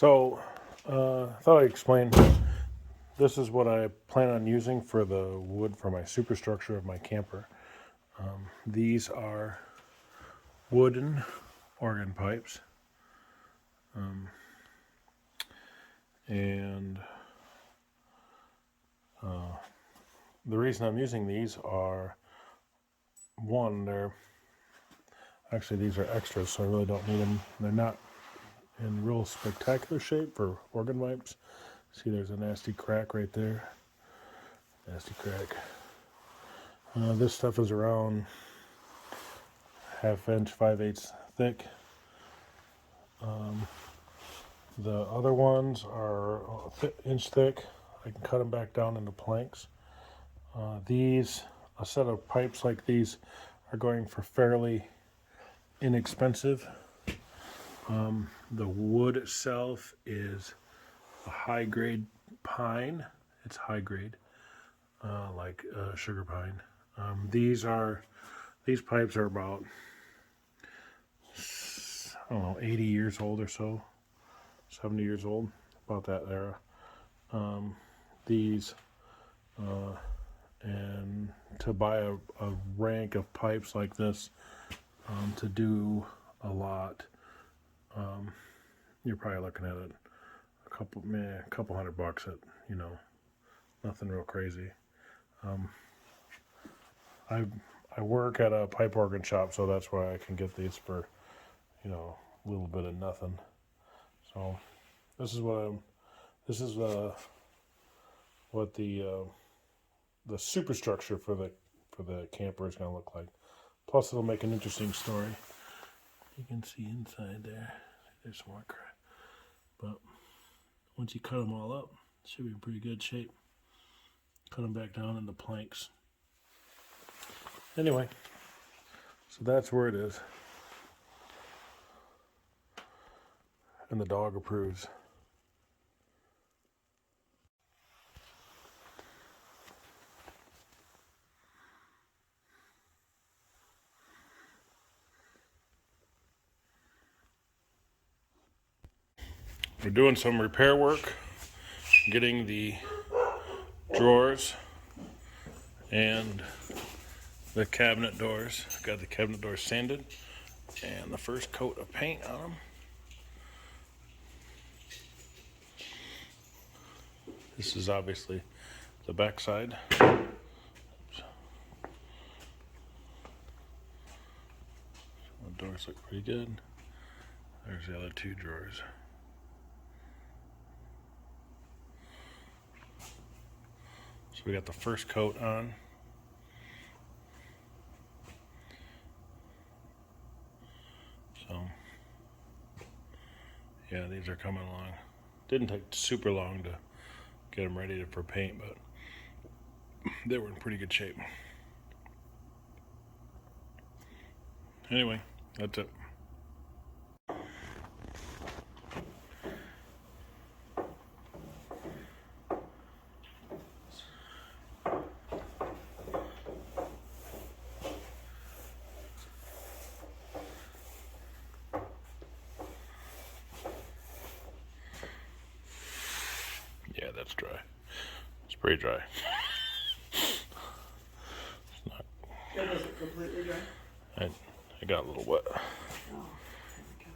So, I thought I'd explain. This is what I plan on using for the wood for my superstructure of my camper. These are wooden organ pipes. And the reason I'm using these are, one, these are extras, so I really don't need them. They're not in real spectacular shape for organ pipes. See, there's a nasty crack right there. Nasty crack. This stuff is around 1/2 inch, 5/8 thick. The other ones are inch thick. I can cut them back down into planks. A set of pipes like these are going for fairly inexpensive. The wood itself is a high grade pine. It's high grade, like sugar pine. These pipes are about, I don't know, 80 years old or so, 70 years old, about that era. And to buy a rank of pipes like this, to do a lot, you're probably looking at it a couple $100 at, nothing real crazy. I work at a pipe organ shop, so that's why I can get these for, a little bit of nothing. So this is what the superstructure for the camper is going to look like. Plus, it'll make an interesting story. You can see inside there. There's some more crack. But once you cut them all up, it should be in pretty good shape. Cut them back down into planks. Anyway, so that's where it is. And the dog approves. We're doing some repair work, getting the drawers and the cabinet doors. Got the cabinet doors sanded and the first coat of paint on them. This is obviously the back side. The doors look pretty good. There's the other two drawers. So we got the first coat on. So, yeah, these are coming along. Didn't take super long to get them ready for paint, but they were in pretty good shape. Anyway, that's it. Yeah, that's dry. It's pretty dry. It's not. It wasn't completely dry? I got a little wet. Oh, there we go.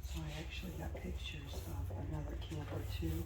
So I actually got pictures of another camper too.